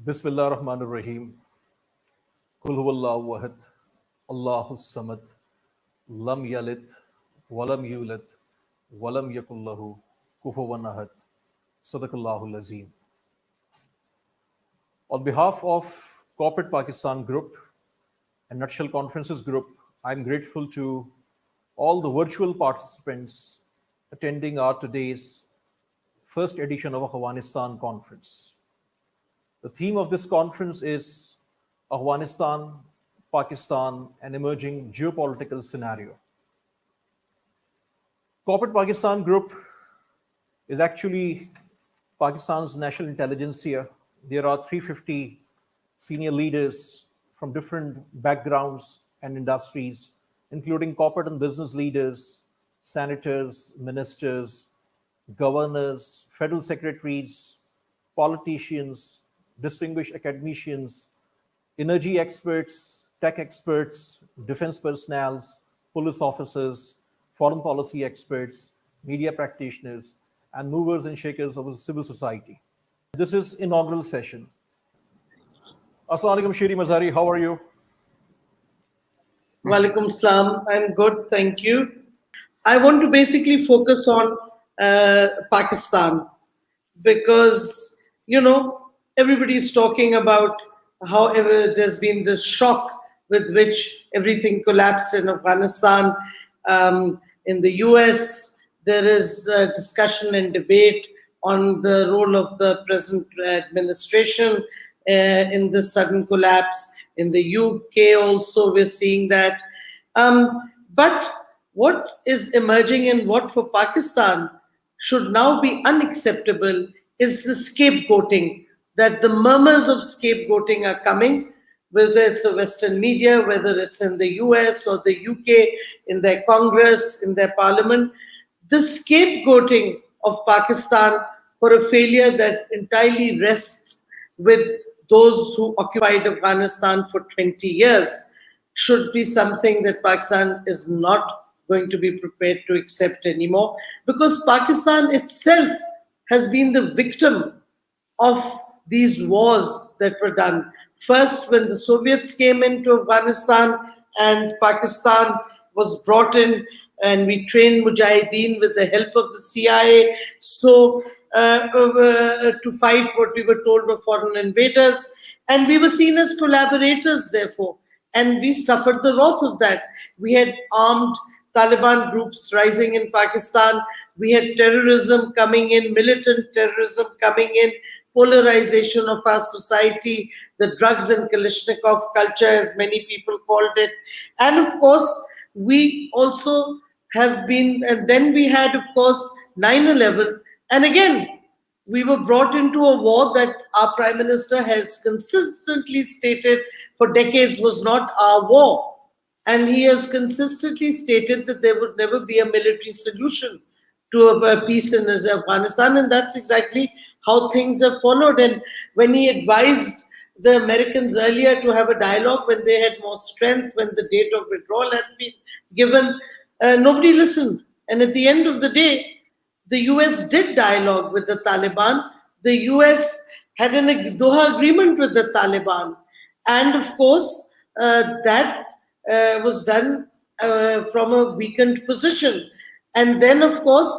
Bismillah ar-Rahman ar-Rahim. Kul huwallahu ahad. Allahu samad. Lam yalid. Walam yulad. Walam yakullahu kufuwan ahad. Sadaqallahu azim. On behalf of Corporate Pakistan Group and Nutshell Conferences Group, I'm grateful to all the virtual participants attending our today's first edition of Afghanistan Conference. The theme of this conference is Afghanistan, Pakistan, an emerging geopolitical scenario. Corporate Pakistan Group is actually Pakistan's national intelligentsia. There are 350 senior leaders from different backgrounds and industries, including corporate and business leaders, senators, ministers, governors, federal secretaries, politicians, distinguished academicians, energy experts, tech experts, defense personnel, police officers, foreign policy experts, media practitioners, and movers and shakers of civil society. This is inaugural session. Assalamu alaikum, Shiri Mazari, how are you? Walaikum salam. I'm good, thank you. I want to basically focus on Pakistan because, everybody's talking about how there's been this shock with which everything collapsed in Afghanistan. In the US, there is a discussion and debate on the role of the present administration in this sudden collapse. In the UK also, we're seeing that. But what is emerging and what for Pakistan should now be unacceptable is the scapegoating, that the murmurs of scapegoating are coming, whether it's the Western media, whether it's in the US or the UK, in their Congress, in their parliament. The scapegoating of Pakistan for a failure that entirely rests with those who occupied Afghanistan for 20 years should be something that Pakistan is not going to be prepared to accept anymore, because Pakistan itself has been the victim of these wars that were done. First, when the Soviets came into Afghanistan and Pakistan was brought in, and we trained Mujahideen with the help of the CIA, to fight what we were told were foreign invaders. And we were seen as collaborators, therefore. And we suffered the wrath of that. We had armed Taliban groups rising in Pakistan. We had terrorism coming in, militant terrorism coming in, polarization of our society, the drugs and Kalashnikov culture, as many people called it. And of course, we also have been, and then we had, of course, 9/11. And again, we were brought into a war that our Prime Minister has consistently stated for decades was not our war. And he has consistently stated that there would never be a military solution to a peace in Afghanistan. And that's exactly how things have followed. And when he advised the Americans earlier to have a dialogue when they had more strength, when the date of withdrawal had been given, nobody listened. And at the end of the day, the US did dialogue with the Taliban. The US had a Doha agreement with the Taliban. And of course, that was done from a weakened position. And then, of course,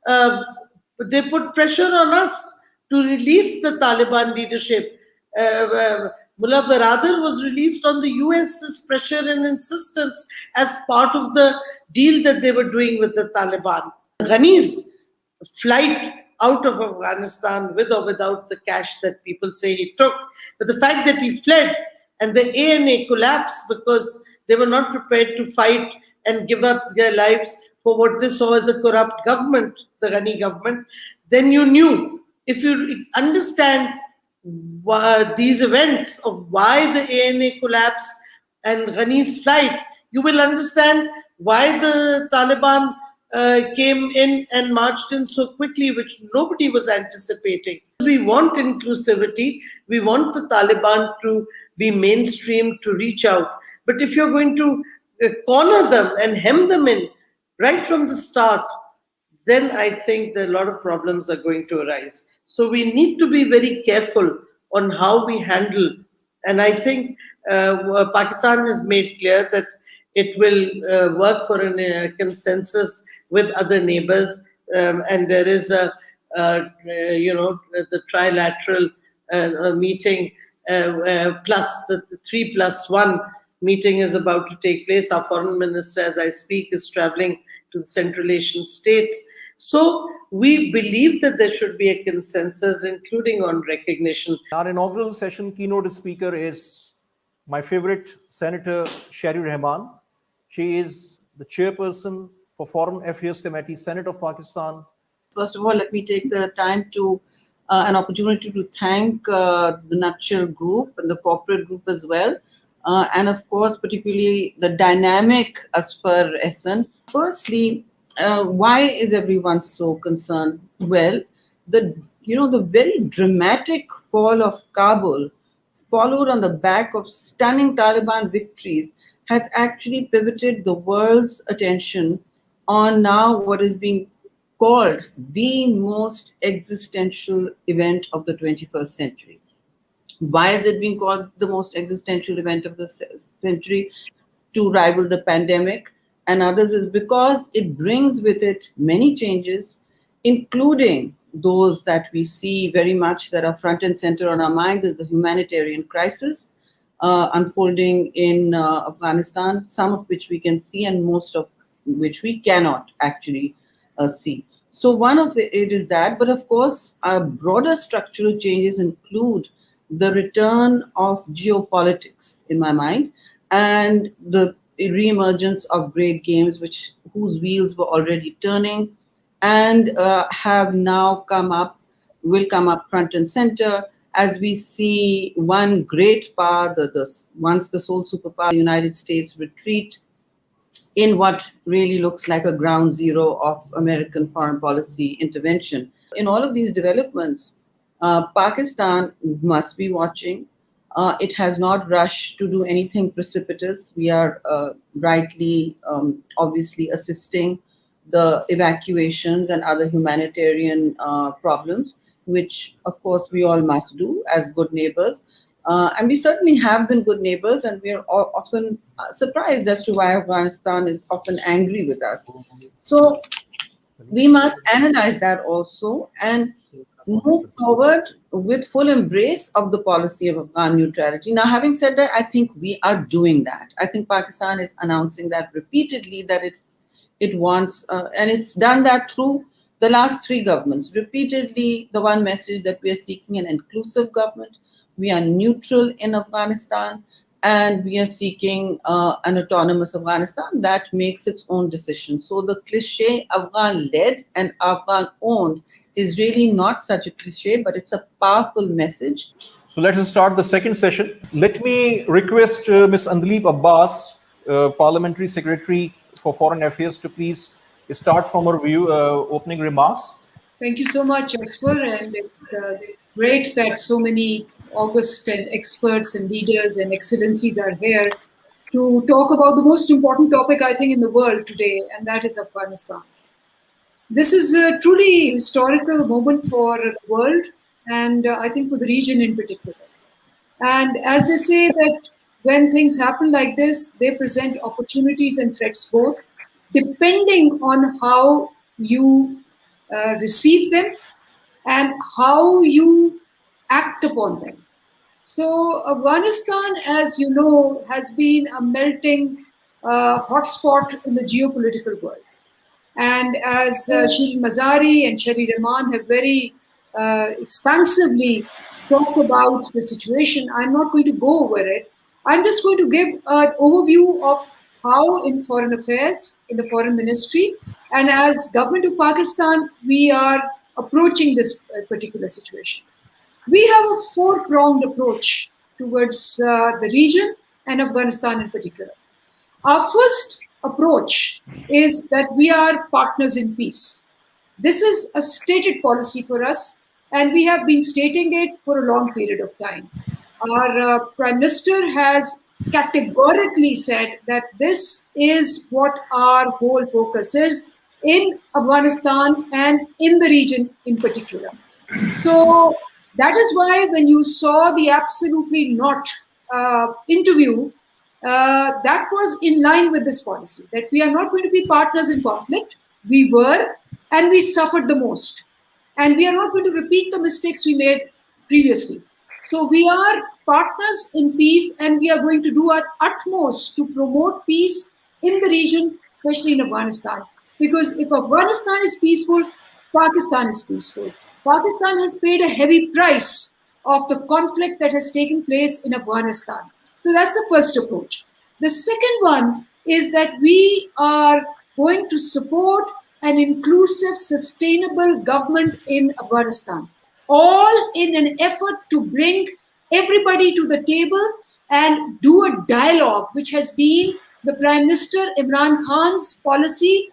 they put pressure on us to release the Taliban leadership. Mullah Baradar was released on the US's pressure and insistence as part of the deal that they were doing with the Taliban. Ghani's flight out of Afghanistan with or without the cash that people say he took, but the fact that he fled and the ANA collapsed because they were not prepared to fight and give up their lives for what they saw as a corrupt government, the Ghani government, then you knew. If you understand these events of why the ANA collapsed and Ghani's flight, you will understand why the Taliban came in and marched in so quickly, which nobody was anticipating. We want inclusivity. We want the Taliban to be mainstream, to reach out. But if you're going to corner them and hem them in right from the start, then I think that a lot of problems are going to arise. So we need to be very careful on how we handle. And I think Pakistan has made clear that it will work for a consensus with other neighbors, and there is the trilateral meeting plus the 3+1 meeting is about to take place. Our foreign minister, as I speak, is traveling to the Central Asian states. So we believe that there should be a consensus, including on recognition. Our inaugural session keynote speaker is my favorite Senator SHIREEN RAHMAN. She is the chairperson for Foreign Affairs Committee, Senate of Pakistan. First of all, let me take the time to an opportunity to thank the Nutshell Group and the corporate group as well. And of course, particularly the dynamic Asfar Ehsan. Firstly, why is everyone so concerned? Well, the very dramatic fall of Kabul, followed on the back of stunning Taliban victories, has actually pivoted the world's attention on now what is being called the most existential event of the 21st century. Why is it being called the most existential event of the century? To rival the pandemic and others, is because it brings with it many changes, including those that we see very much that are front and center on our minds, is the humanitarian crisis unfolding in Afghanistan, some of which we can see and most of which we cannot actually see. So one of it is that, but of course, our broader structural changes include the return of geopolitics, in my mind, and the re-emergence of great games whose wheels were already turning and have now will come up front and center as we see one great power, once the sole superpower, the United States, retreat in what really looks like a ground zero of American foreign policy intervention. In all of these developments, Pakistan must be watching. It has not rushed to do anything precipitous. We are rightly, obviously, assisting the evacuations and other humanitarian problems, which, of course, we all must do as good neighbors. And we certainly have been good neighbors, and we are often surprised as to why Afghanistan is often angry with us. So we must analyze that also and move forward with full embrace of the policy of Afghan neutrality. Now, having said that, I think we are doing that. I think Pakistan is announcing that repeatedly, that it wants, and it's done that through the last three governments. Repeatedly, the one message that we are seeking an inclusive government, we are neutral in Afghanistan, and we are seeking an autonomous Afghanistan that makes its own decisions. So the cliche Afghan-led and Afghan-owned is really not such a cliche, but it's a powerful message. So let us start the second session. Let me request Ms. ANDLEEB Abbas, Parliamentary Secretary for Foreign Affairs, to please start from her opening remarks. Thank you so much, Asfar, and it's great that so many august and experts and leaders and excellencies are here to talk about the most important topic, I think, in the world today, and that is Afghanistan. This is a truly historical moment for the world, and I think for the region in particular. And as they say that when things happen like this, they present opportunities and threats both, depending on how you receive them and how you act upon them. So Afghanistan, as you know, has been a melting hotspot in the geopolitical world. And as SHIREEN MAZARI and SHIREEN RAHMAN have very expansively talked about the situation, I'm not going to go over it. I'm just going to give an overview of how in foreign affairs, in the foreign ministry, and as government of Pakistan, we are approaching this particular situation. We have a four-pronged approach towards the region and Afghanistan in particular. Our first approach is that we are partners in peace. This is a stated policy for us, and we have been stating it for a long period of time. Our Prime Minister has categorically said that this is what our whole focus is in Afghanistan and in the region in particular. So That is why when you saw the absolutely not interview, that was in line with this policy, that we are not going to be partners in conflict. We were, and we suffered the most. And we are not going to repeat the mistakes we made previously. So we are partners in peace, and we are going to do our utmost to promote peace in the region, especially in Afghanistan. Because if Afghanistan is peaceful, Pakistan is peaceful. Pakistan has paid a heavy price of the conflict that has taken place in Afghanistan. So that's the first approach. The second one is that we are going to support an inclusive, sustainable government in Afghanistan, all in an effort to bring everybody to the table and do a dialogue, which has been the Prime Minister Imran Khan's policy.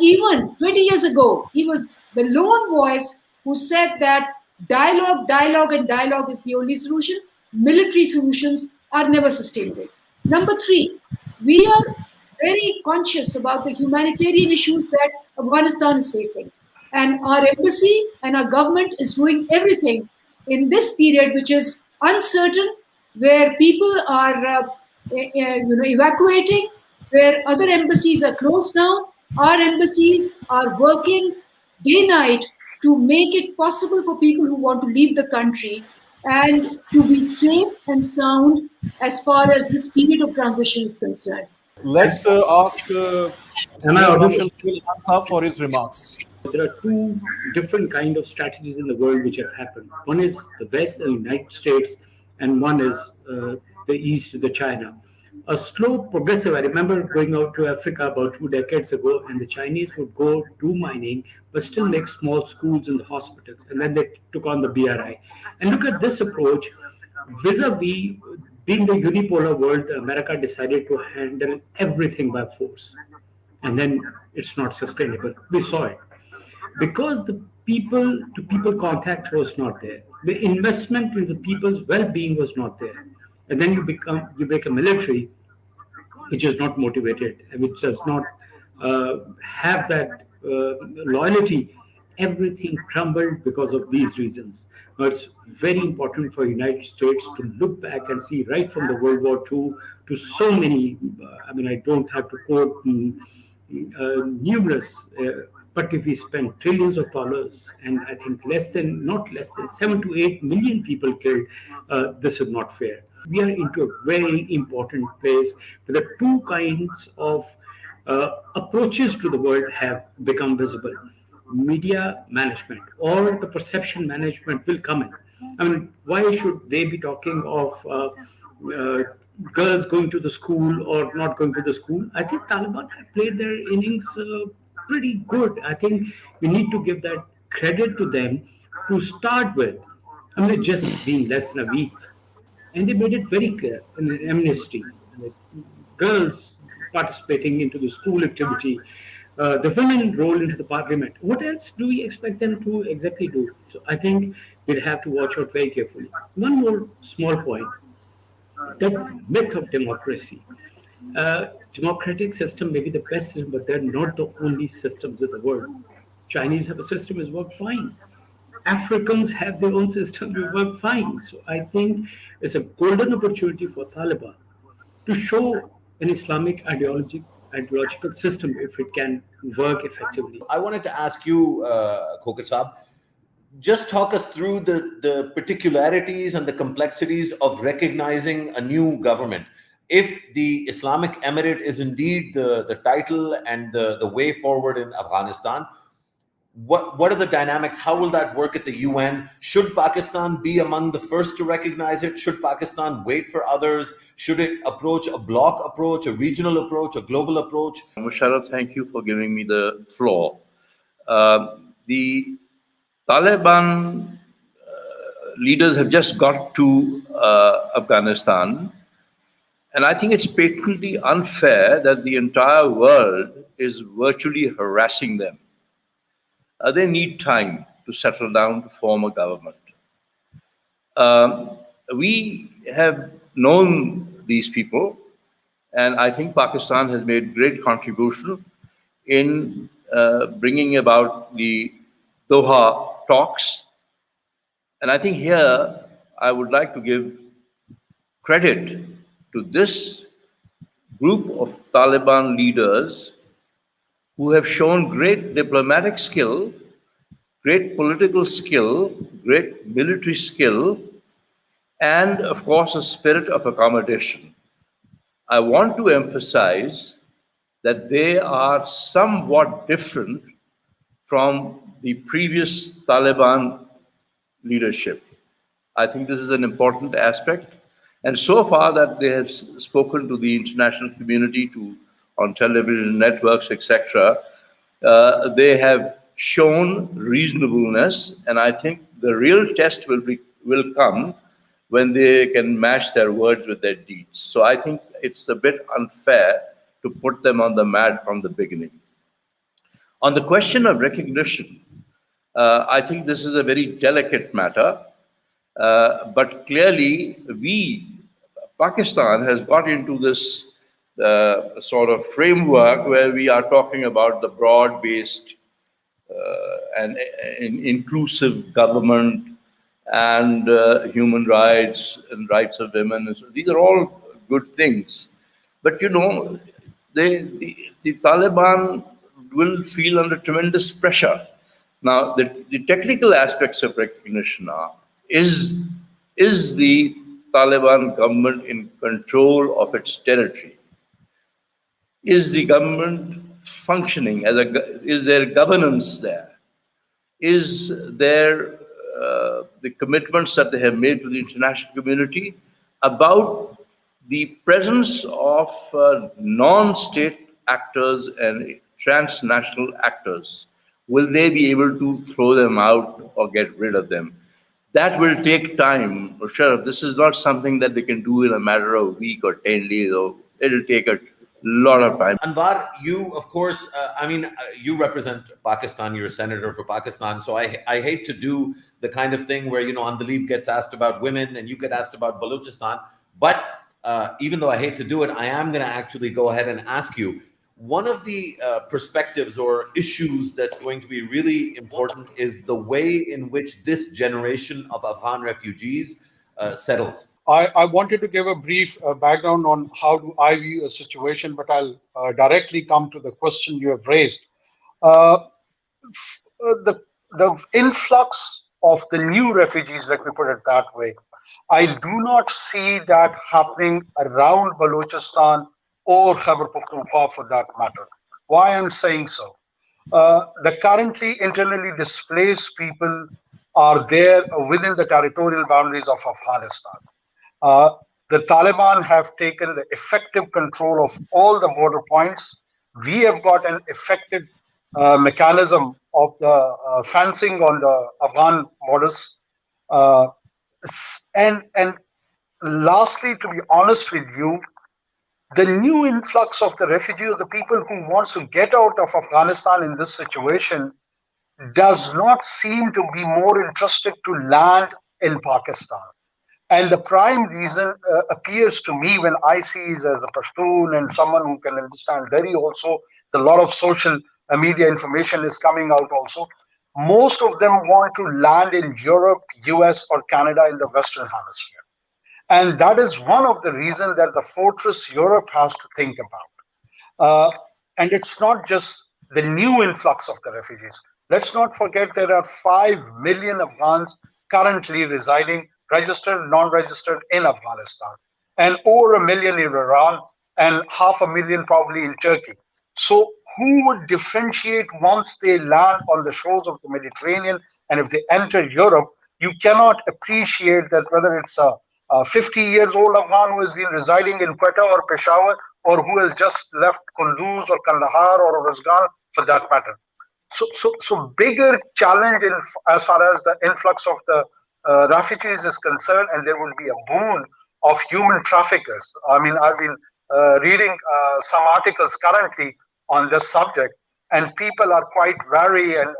Even 20 years ago, he was the lone voice who said that dialogue, dialogue, and dialogue is the only solution. Military solutions are never sustainable. Number three, we are very conscious about the humanitarian issues that Afghanistan is facing. And our embassy and our government is doing everything in this period, which is uncertain, where people are evacuating, where other embassies are closed now. Our embassies are working day and night to make it possible for people who want to leave the country and to be safe and sound as far as this period of transition is concerned. Let's ask Marshal for his remarks. There are two different kind of strategies in the world which have happened. One is the West, the United States, and one is the East, the China. A slow, progressive. I remember going out to Africa about 2 decades ago, and the Chinese would go do mining, but still make small schools in the hospitals. And then they took on the BRI. And look at this approach, vis-a-vis being the unipolar world, America decided to handle everything by force. And then it's not sustainable. We saw it. Because the people-to-people contact was not there. The investment in the people's well-being was not there. And then you make a military which is not motivated and which does not have that loyalty. Everything crumbled because of these reasons. Now, it's very important for the United States to look back and see right from the World War II to so many, I don't have to quote numerous, but if we spend trillions of dollars and I think not less than 7 to 8 million people killed, this is not fair. We are into a very important place where the two kinds of approaches to the world have become visible. Media management or the perception management will come in. Why should they be talking of girls going to the school or not going to the school? I think Taliban have played their innings pretty good. I think we need to give that credit to them to start with. Just being less than a week. And they made it very clear in an amnesty. Girls participating into the school activity, the women role into the parliament. What else do we expect them to exactly do? So I think we'll have to watch out very carefully. One more small point, that myth of democracy. Democratic system may be the best system, but they're not the only systems in the world. Chinese have a system that's worked fine. Africans have their own system that work fine. So I think it's a golden opportunity for Taliban to show an Islamic ideological system if it can work effectively. I wanted to ask you, Khokhat Saab, just talk us through the particularities and the complexities of recognizing a new government. If the Islamic Emirate is indeed the title and the way forward in Afghanistan, what are the dynamics? How will that work at the UN? Should Pakistan be among the first to recognize it? Should Pakistan wait for others? Should it approach a bloc approach, a regional approach, a global approach? Musharraf, thank you for giving me the floor. The Taliban leaders have just got to Afghanistan, and I think it's patently unfair that the entire world is virtually harassing them. They need time to settle down to form a government. We have known these people, and I think Pakistan has made great contribution in bringing about the Doha talks. And I think here I would like to give credit to this group of Taliban leaders who have shown great diplomatic skill, great political skill, great military skill, and of course a spirit of accommodation. I want to emphasize that they are somewhat different from the previous Taliban leadership. I think this is an important aspect. And so far that they have spoken to the international community, on television networks, etc., they have shown reasonableness, and I think the real test will come when they can match their words with their deeds. So I think it's a bit unfair to put them on the mat from the beginning. On the question of recognition, I think this is a very delicate matter, but clearly Pakistan has got into this sort of framework where we are talking about the broad-based and inclusive government and human rights and rights of women. And so these are all good things. But you know, the Taliban will feel under tremendous pressure. Now, the technical aspects of recognition are, is the Taliban government in control of its territory? Is the government functioning is there governance there? Is there the commitments that they have made to the international community about the presence of non-state actors and transnational actors? Will they be able to throw them out or get rid of them? That will take time. Sure, this is not something that they can do in a matter of a week or 10 days. Or it'll take a lot of time. Anwar, you, of course, you represent Pakistan. You're a senator for Pakistan. So I hate to do the kind of thing where, you know, ANDLEEB gets asked about women and you get asked about Balochistan. But even though I hate to do it, I am going to actually go ahead and ask you, one of the perspectives or issues that's going to be really important is the way in which this generation of Afghan refugees settles. I wanted to give a brief background on how do I view a situation, but I'll directly come to the question you have raised. The influx of the new refugees, let me put it that way, I do not see that happening around Balochistan or Khyber Pakhtunkhwa for that matter. Why I'm saying so? The currently internally displaced people are there within the territorial boundaries of Afghanistan. The Taliban have taken the effective control of all the border points. We have got an effective mechanism of the fencing on the Afghan borders. And lastly, to be honest with you, the new influx of the refugees, the people who want to get out of Afghanistan in this situation, does not seem to be more interested to land in Pakistan. And the prime reason appears to me when I see as a Pashtun and someone who can understand very also, a lot of social media information is coming out also. Most of them want to land in Europe, US, or Canada in the Western Hemisphere. And that is one of the reasons that the fortress Europe has to think about. And it's not just the new influx of the refugees. Let's not forget there are 5 million Afghans currently residing, registered, non-registered, in Afghanistan, and over 1 million in Iran, and 500,000 probably in Turkey. So who would differentiate once they land on the shores of the Mediterranean? And if they enter Europe, you cannot appreciate that whether it's a 50 years old Afghan who has been residing in Quetta or Peshawar, or who has just left Kunduz or Kandahar or Rozgan for that matter. So bigger challenge as far as the influx of the refugees is concerned, and there will be a boon of human traffickers. I mean, I've been reading some articles currently on this subject, and people are quite wary, and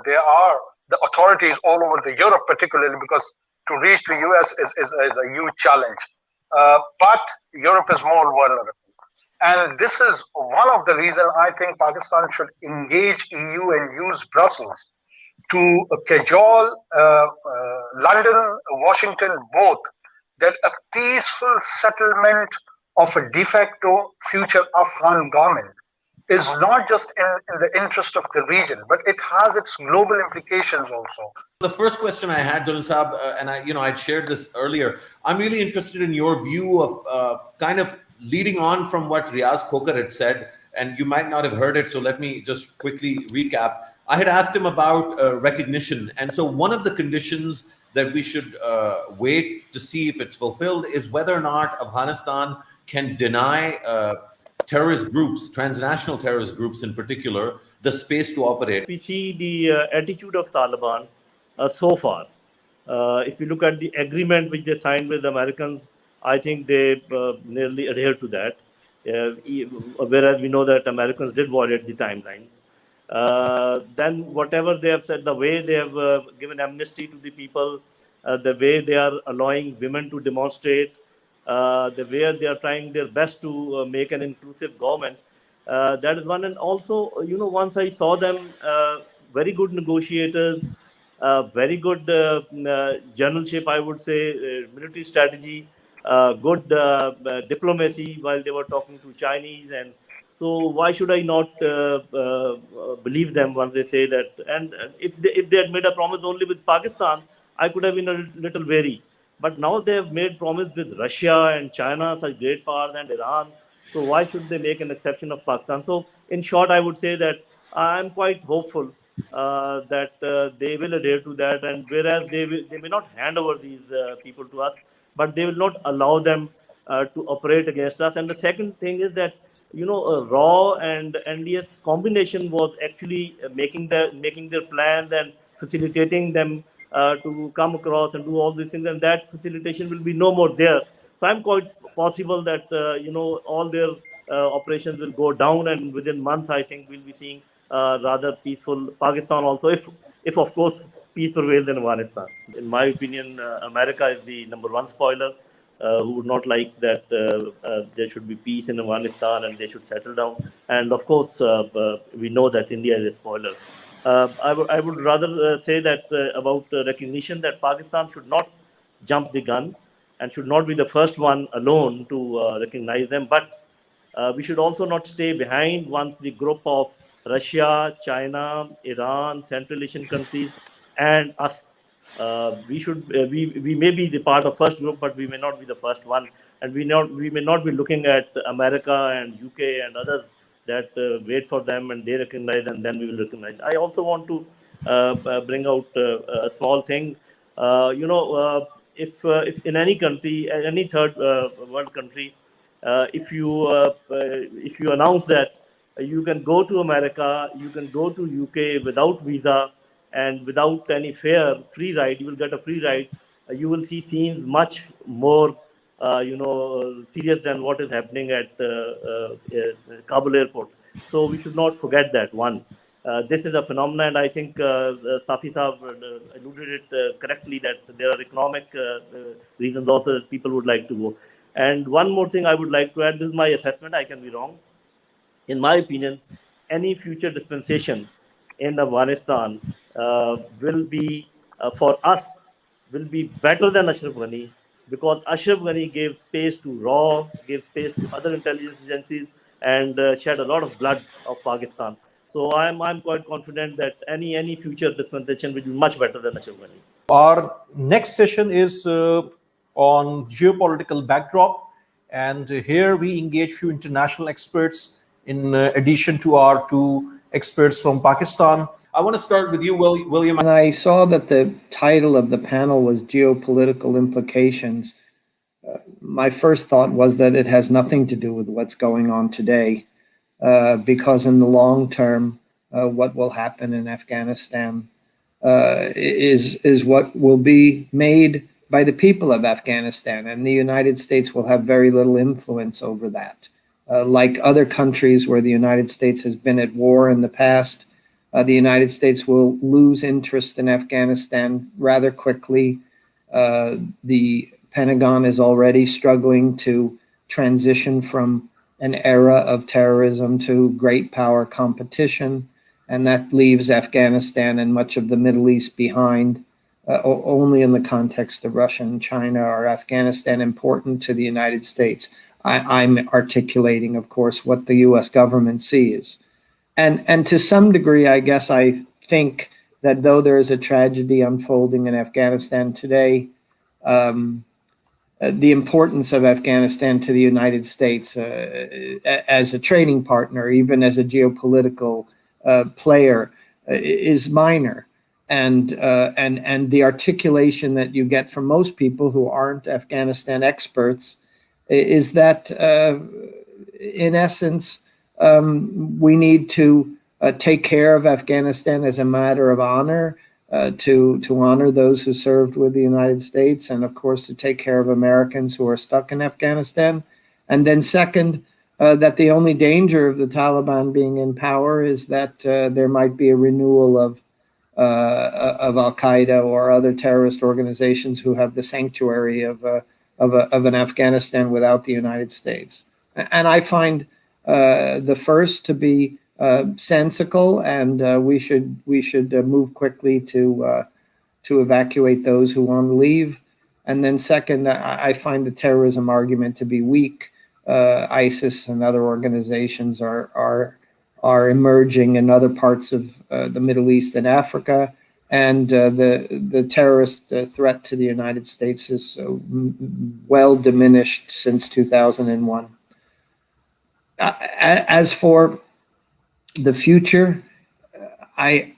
there are the authorities all over the Europe, particularly because to reach the US is a huge challenge. But Europe is more vulnerable. And this is one of the reasons I think Pakistan should engage EU and use Brussels to cajole London, Washington, both, that a peaceful settlement of a de facto future Afghan government is not just in the interest of the region, but it has its global implications also. The first question I had, Donal Saab, and I'd shared this earlier. I'm really interested in your view of kind of leading on from what RIAZ KHOKHAR had said, and you might not have heard it, so let me just quickly recap. I had asked him about recognition, and so one of the conditions that we should wait to see if it's fulfilled is whether or not Afghanistan can deny terrorist groups, transnational terrorist groups in particular, the space to operate. We see the attitude of Taliban so far. If you look at the agreement which they signed with the Americans, I think they nearly adhere to that. Whereas we know that Americans did violate the timelines. Then whatever they have said, the way they have given amnesty to the people, the way they are allowing women to demonstrate, the way they are trying their best to make an inclusive government, that is one. And also, once I saw them, very good negotiators, very good generalship, I would say, military strategy, good diplomacy while they were talking to Chinese. And so why should I not believe them once they say that? And if they had made a promise only with Pakistan, I could have been a little wary. But now they have made promise with Russia and China, such great powers, and Iran. So why should they make an exception of Pakistan? So in short, I would say that I'm quite hopeful that they will adhere to that. And whereas they may not hand over these people to us, but they will not allow them to operate against us. And the second thing is that RAW and NDS combination was actually making their plans and facilitating them to come across and do all these things, and that facilitation will be no more there. So I'm quite possible that all their operations will go down, and within months I think we'll be seeing rather peaceful Pakistan also, if of course peace prevails in Afghanistan. In my opinion, America is the number one spoiler, who would not like that there should be peace in Afghanistan and they should settle down. And of course, we know that India is a spoiler. I would rather say that about recognition, that Pakistan should not jump the gun and should not be the first one alone to recognize them. But we should also not stay behind once the group of Russia, China, Iran, Central Asian countries, and us. We may be the part of first group, but we may not be the first one, and we may not be looking at America and UK and others that wait for them and they recognize and then we will recognize. I also want to bring out a small thing. If in any country, any third world country, if you announce that you can go to America, you can go to UK without visa and without any fare, free ride, you will get a free ride. You will see scenes much more serious than what is happening at Kabul airport. So we should not forget that one. This is a phenomenon, and I think Safi Saab alluded it correctly, that there are economic reasons also that people would like to go. And one more thing I would like to add, this is my assessment, I can be wrong. In my opinion, any future dispensation in Afghanistan will be, for us, will be better than Ashraf Ghani, because Ashraf Ghani gave space to RAW, gave space to other intelligence agencies, and shed a lot of blood of Pakistan. So I'm quite confident that any future dispensation will be much better than Ashraf Ghani. Our next session is on geopolitical backdrop, and here we engage few international experts in addition to our two experts from Pakistan. I want to start with you, William. And I saw that the title of the panel was Geopolitical Implications. My first thought was that it has nothing to do with what's going on today, because in the long term, what will happen in Afghanistan is what will be made by the people of Afghanistan, and the United States will have very little influence over that. Like other countries where the United States has been at war in the past, the United States will lose interest in Afghanistan rather quickly. The Pentagon is already struggling to transition from an era of terrorism to great power competition. and that leaves Afghanistan and much of the Middle East behind. Only in the context of Russia and China are Afghanistan important to the United States. I'm articulating, of course, what the U.S. government sees. And to some degree, I guess I think that though there is a tragedy unfolding in Afghanistan today, the importance of Afghanistan to the United States as a trading partner, even as a geopolitical player, is minor. And the articulation that you get from most people who aren't Afghanistan experts is that, in essence, we need to take care of Afghanistan as a matter of honor, to honor those who served with the United States, and of course to take care of Americans who are stuck in Afghanistan. And then second, that the only danger of the Taliban being in power is that there might be a renewal of Al-Qaeda or other terrorist organizations who have the sanctuary of an Afghanistan without the United States. And I find the first to be sensical, and we should move quickly to evacuate those who want to leave. And then second, I find the terrorism argument to be weak. ISIS and other organizations are emerging in other parts of the Middle East and Africa, and the terrorist threat to the United States is well diminished since 2001. As for the future, I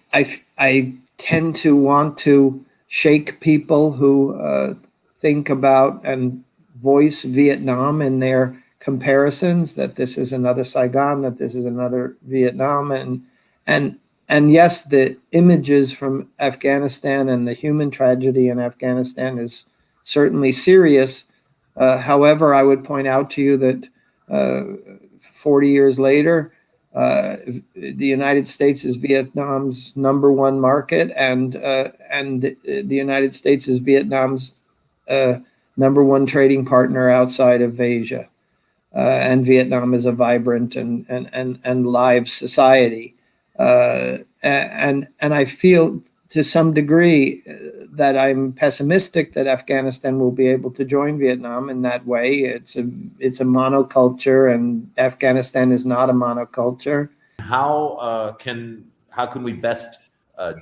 tend to want to shake people who think about and voice Vietnam in their comparisons, that this is another Saigon, that this is another Vietnam, and yes, the images from Afghanistan and the human tragedy in Afghanistan is certainly serious. However, I would point out to you that 40 years later, the United States is Vietnam's #1 market, and the United States is Vietnam's #1 trading partner outside of Asia. And Vietnam is a vibrant and live society. And I feel to some degree that I'm pessimistic that Afghanistan will be able to join Vietnam in that way. It's a monoculture, and Afghanistan is not a monoculture. How can we best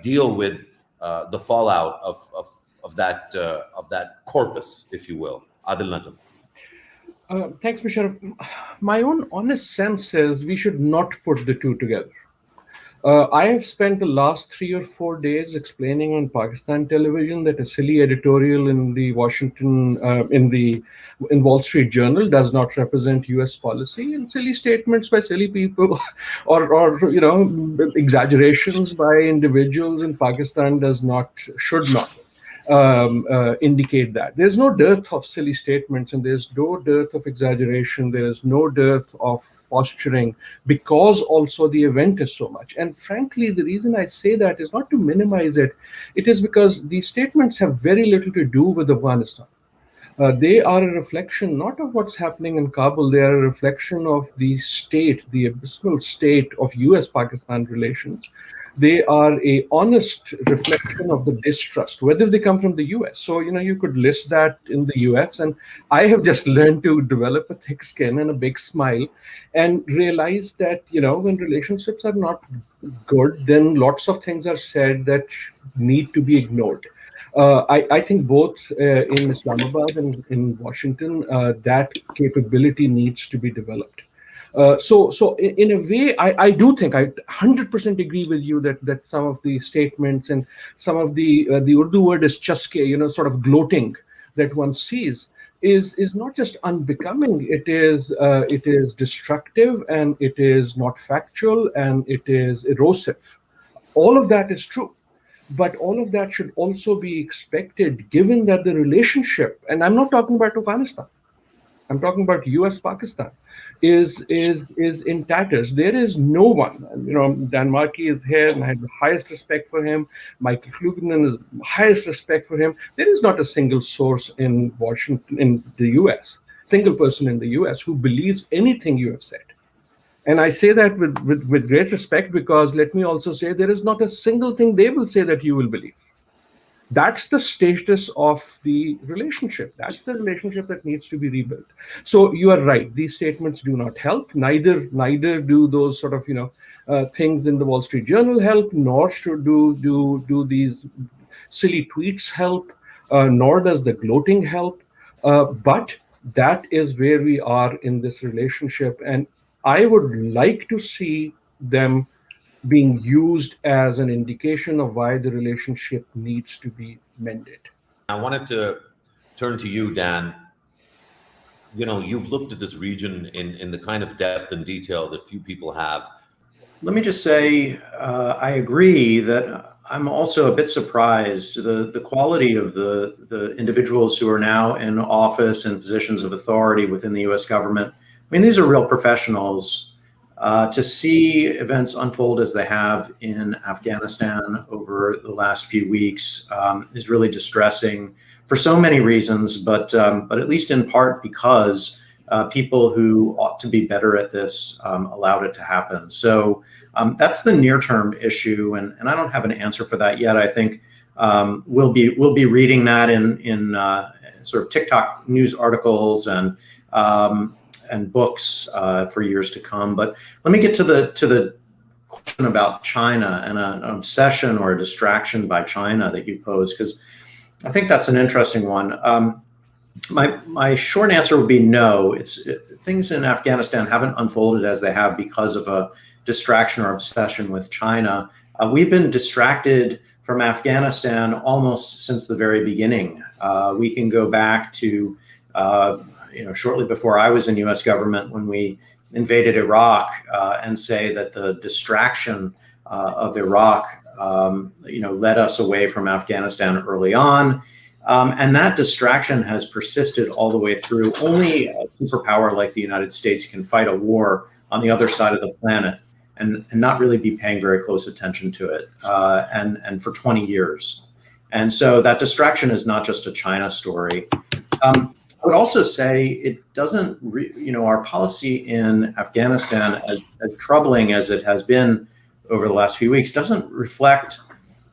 deal with the fallout of that corpus, if you will? Adil Najam. Thanks, Musharraf. My own honest sense is we should not put the two together. I have spent the last 3 or 4 days explaining on Pakistan television that a silly editorial in the in Wall Street Journal does not represent U.S. policy, and silly statements by silly people or exaggerations by individuals in Pakistan should not indicate that. There's no dearth of silly statements, and there's no dearth of exaggeration. There's no dearth of posturing, because also the event is so much. And frankly, the reason I say that is not to minimize it. It is because these statements have very little to do with Afghanistan. They are a reflection not of what's happening in Kabul. They are a reflection of the state, the abysmal state of US-Pakistan relations. They are a honest reflection of the distrust, whether they come from the US. So, you could list that in the US, and I have just learned to develop a thick skin and a big smile and realize that, when relationships are not good, then lots of things are said that need to be ignored. I think both in Islamabad and in Washington, that capability needs to be developed. So in a way, I do think I 100% agree with you that some of the statements and some of the Urdu word is chaske, sort of gloating that one sees is not just unbecoming. It is destructive, and it is not factual, and it is erosive. All of that is true. But all of that should also be expected, given that the relationship, and I'm not talking about Afghanistan, I'm talking about US-Pakistan, is in tatters. There is no one, Dan Markey is here, and I have the highest respect for him. Michael Klugeman is highest respect for him. There is not a single source in Washington, in the US, single person in the US who believes anything you have said. And I say that with great respect, because let me also say there is not a single thing they will say that you will believe. That's the status of the relationship. That's the relationship that needs to be rebuilt. So you are right. These statements do not help. Neither do those sort of things in the Wall Street Journal help, nor should do these silly tweets help, nor does the gloating help. But that is where we are in this relationship, and I would like to see them being used as an indication of why the relationship needs to be mended. I wanted to turn to you, Dan. You've looked at this region in the kind of depth and detail that few people have. Let me just say, I agree that I'm also a bit surprised the quality of the individuals who are now in office and positions of authority within the U.S. government. I mean, these are real professionals. To see events unfold as they have in Afghanistan over the last few weeks is really distressing for so many reasons, but at least in part because people who ought to be better at this allowed it to happen. So that's the near-term issue, and I don't have an answer for that yet. I think we'll be reading that in sort of TikTok news articles and books for years to come. But let me get to the question about China and an obsession or a distraction by China that you posed, because I think that's an interesting one. My short answer would be no. Things in Afghanistan haven't unfolded as they have because of a distraction or obsession with China. We've been distracted from Afghanistan almost since the very beginning. We can go back to shortly before I was in U.S. government when we invaded Iraq and say that the distraction of Iraq, led us away from Afghanistan early on. And that distraction has persisted all the way through. Only a superpower like the United States can fight a war on the other side of the planet and not really be paying very close attention to it, and for 20 years. And so that distraction is not just a China story. I would also say it doesn't, our policy in Afghanistan, as troubling as it has been over the last few weeks, doesn't reflect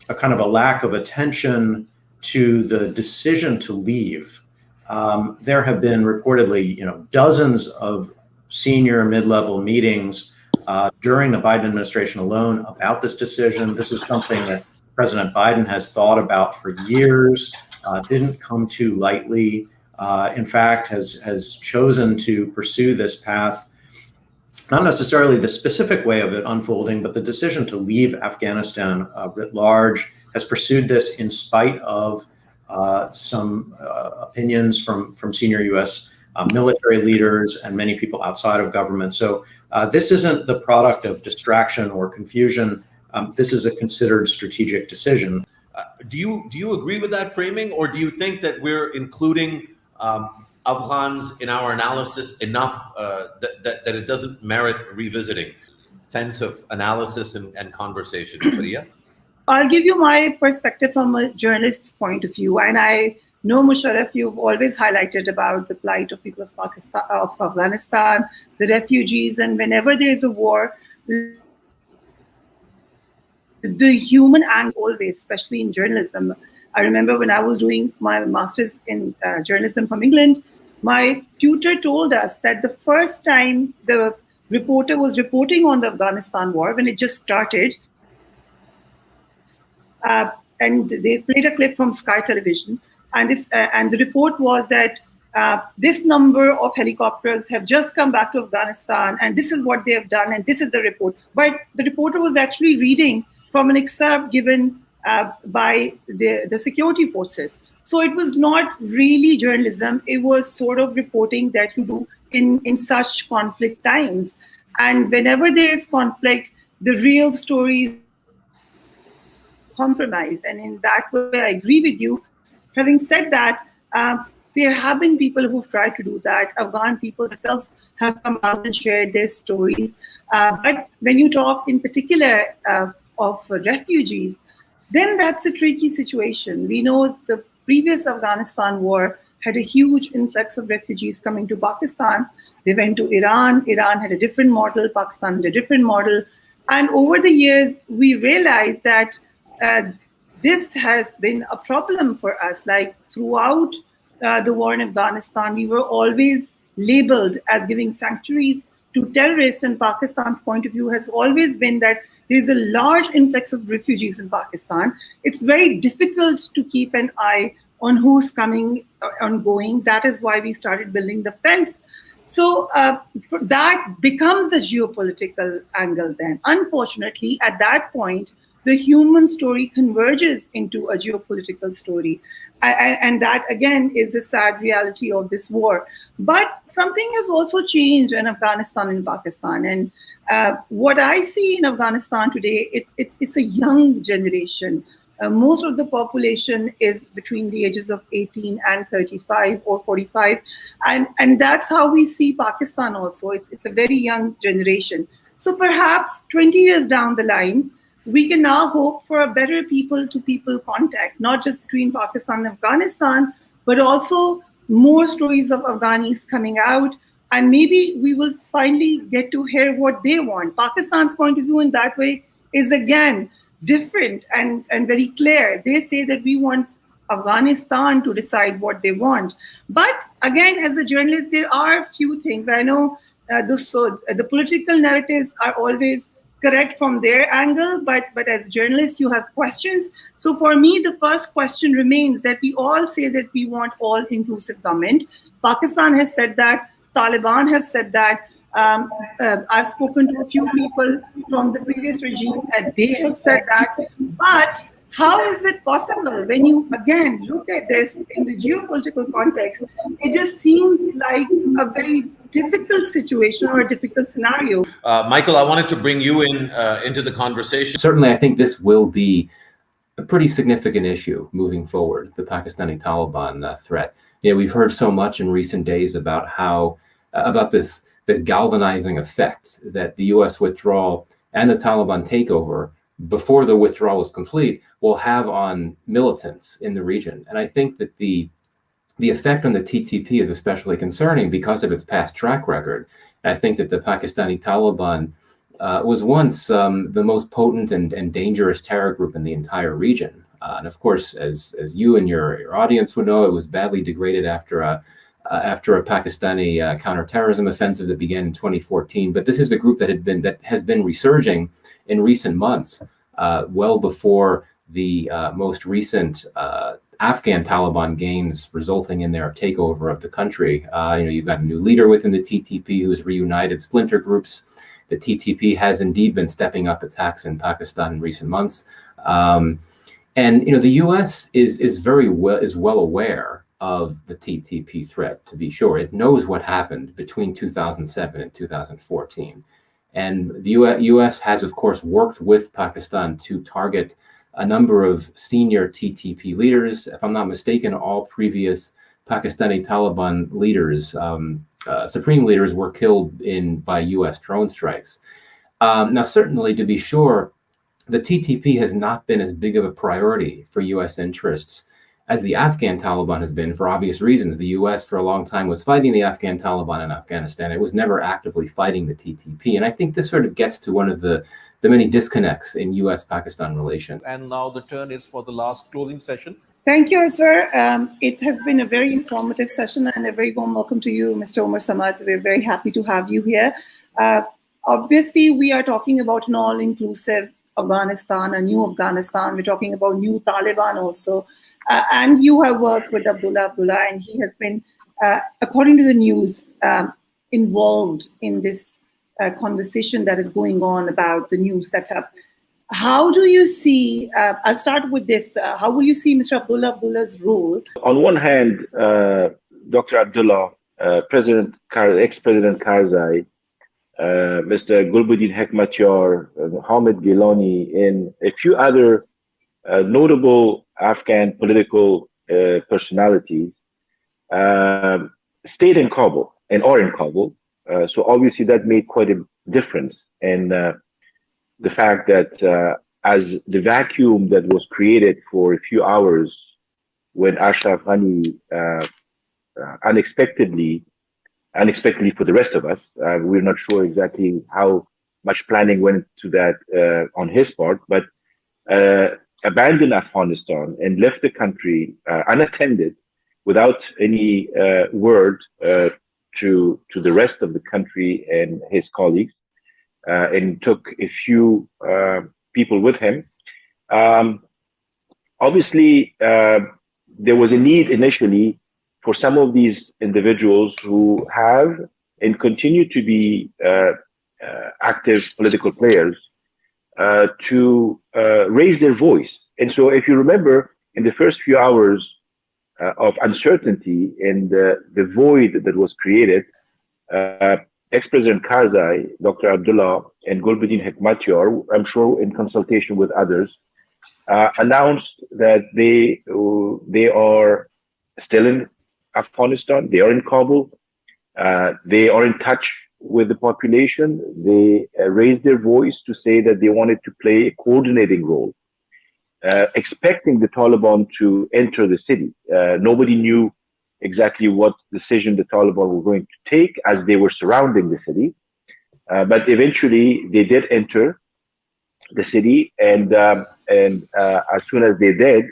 a kind of a lack of attention to the decision to leave. There have been reportedly, dozens of senior mid-level meetings during the Biden administration alone about this decision. This is something that President Biden has thought about for years, didn't come too lightly. In fact, has chosen to pursue this path, not necessarily the specific way of it unfolding, but the decision to leave Afghanistan writ large, has pursued this in spite of some opinions from senior U.S. Military leaders and many people outside of government. So this isn't the product of distraction or confusion. This is a considered strategic decision. Do you agree with that framing, or do you think that we're including Afghans in our analysis enough that it doesn't merit revisiting? Sense of analysis and conversation, Maria? I'll give you my perspective from a journalist's point of view. And I know, Musharraf, you've always highlighted about the plight of people of Pakistan, of Afghanistan, the refugees, and whenever there's a war, the human angle always, especially in journalism. I remember when I was doing my master's in journalism from England, my tutor told us that the first time the reporter was reporting on the Afghanistan war, when it just started, and they played a clip from Sky Television, and the report was that this number of helicopters have just come back to Afghanistan, and this is what they have done, and this is the report. But the reporter was actually reading from an excerpt given by the security forces. So it was not really journalism. It was sort of reporting that you do in such conflict times. And whenever there is conflict, the real stories compromise. And in that way, I agree with you. Having said that, there have been people who've tried to do that. Afghan people themselves have come out and shared their stories. But when you talk in particular of refugees, then that's a tricky situation. We know the previous Afghanistan war had a huge influx of refugees coming to Pakistan. They went to Iran. Iran had a different model. Pakistan had a different model. And over the years, we realized that this has been a problem for us. Like throughout the war in Afghanistan, we were always labeled as giving sanctuaries to terrorists, and Pakistan's point of view has always been that there's a large influx of refugees in Pakistan. It's very difficult to keep an eye on who's coming and going. That is why we started building the fence. So that becomes a geopolitical angle then. Unfortunately, at that point, the human story converges into a geopolitical story. And that, again, is the sad reality of this war. But something has also changed in Afghanistan and Pakistan. And what I see in Afghanistan today, it's a young generation. Most of the population is between the ages of 18 and 35 or 45. And that's how we see Pakistan also. It's a very young generation. So perhaps 20 years down the line, we can now hope for a better people-to-people contact, not just between Pakistan and Afghanistan, but also more stories of Afghanis coming out. And maybe we will finally get to hear what they want. Pakistan's point of view in that way is, again, different and very clear. They say that we want Afghanistan to decide what they want. But again, as a journalist, there are a few things. I know the political narratives are always correct from their angle, but as journalists, you have questions. So for me, the first question remains that we all say that we want all-inclusive government. Pakistan has said that. Taliban have said that. I've spoken to a few people from the previous regime and they have said that. But how is it possible when you, again, look at this in the geopolitical context? It just seems like a very difficult situation or a difficult scenario. Michael, I wanted to bring you into the conversation. Certainly, I think this will be a pretty significant issue moving forward, the Pakistani Taliban threat. You know, we've heard so much in recent days about how, the galvanizing effect that the U.S. withdrawal and the Taliban takeover before the withdrawal is complete will have on militants in the region. And I think that the effect on the TTP is especially concerning because of its past track record. And I think that the Pakistani Taliban was once the most potent and dangerous terror group in the entire region. And of course, as you and your audience would know, it was badly degraded after a Pakistani counterterrorism offensive that began in 2014. But this is a group that has been resurging in recent months, well before the most recent Afghan Taliban gains resulting in their takeover of the country. You've got a new leader within the TTP who's reunited splinter groups. The TTP has indeed been stepping up attacks in Pakistan in recent months. And the U.S. is well aware of the TTP threat, to be sure. It knows what happened between 2007 and 2014. And the U.S. has, of course, worked with Pakistan to target a number of senior TTP leaders. If I'm not mistaken, all previous Pakistani Taliban leaders, supreme leaders, were killed by U.S. drone strikes. Now, certainly, to be sure, the TTP has not been as big of a priority for U.S. interests as the Afghan Taliban has been, for obvious reasons. The U.S. for a long time was fighting the Afghan Taliban in Afghanistan. It was never actively fighting the TTP. And I think this sort of gets to one of the many disconnects in U.S.-Pakistan relations. And now the turn is for the last closing session. Thank you, Aswar. It has been a very informative session and a very warm welcome to you, Mr. Omar Samad. We're very happy to have you here. Obviously, we are talking about an all-inclusive Afghanistan, a new Afghanistan. We're talking about new Taliban also. And you have worked with Abdullah, and he has been, according to the news, involved in this conversation that is going on about the new setup. How do you see, I'll start with this, how will you see Mr. Abdullah's role? On one hand, Dr. Abdullah, ex-President Karzai, Mr. Gulbuddin Hekmatyar, Hamid Gilani, and a few other notable Afghan political personalities stayed in Kabul and are in Kabul. So obviously that made quite a difference in the fact that as the vacuum that was created for a few hours when Ashraf Ghani unexpectedly for the rest of us. We're not sure exactly how much planning went to that on his part, but abandoned Afghanistan and left the country unattended, without any word to the rest of the country and his colleagues, and took a few people with him. Obviously, there was a need initially for some of these individuals who have and continue to be active political players to raise their voice. And so if you remember, in the first few hours of uncertainty and the void that was created, ex-President Karzai, Dr. Abdullah, and Gulbuddin Hekmatyar, I'm sure in consultation with others, announced that they are still in Afghanistan, they are in Kabul, they are in touch with the population. They raised their voice to say that they wanted to play a coordinating role, expecting the Taliban to enter the city. Nobody knew exactly what decision the Taliban were going to take as they were surrounding the city. But eventually they did enter the city, and as soon as they did,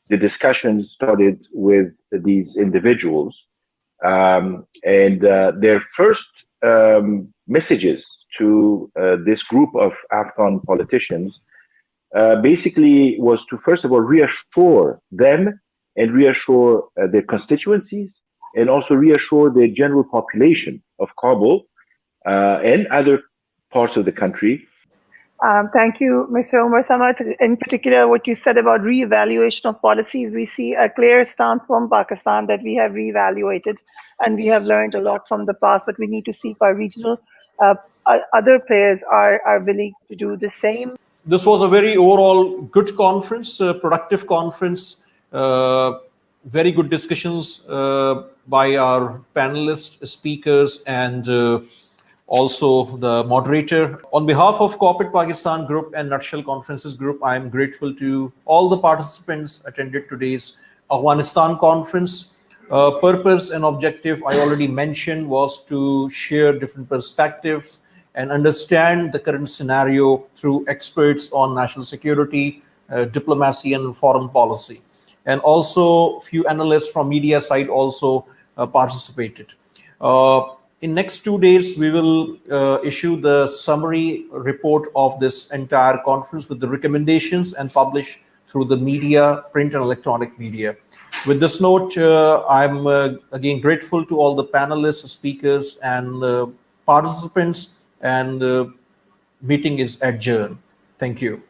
the discussions started with these individuals. And their first messages to this group of Afghan politicians basically was to, first of all, reassure them and reassure their constituencies, and also reassure the general population of Kabul and other parts of the country. Thank you, Mr. Omar Samad. In particular, what you said about reevaluation of policies, we see a clear stance from Pakistan that we have reevaluated and we have learned a lot from the past, but we need to see if our regional other players are willing to do the same. This was a very overall good conference, productive conference, very good discussions by our panelists, speakers, and also the moderator. On behalf of Corporate Pakistan Group and Nutshell Conferences Group, I am grateful to all the participants attended today's Afghanistan conference. Purpose and objective I already mentioned was to share different perspectives and understand the current scenario through experts on national security, diplomacy and foreign policy. And also few analysts from media side also participated. In next 2 days, we will issue the summary report of this entire conference with the recommendations and publish through the media, print and electronic media. With this note, I'm again grateful to all the panelists, speakers, and participants, and meeting is adjourned. Thank you.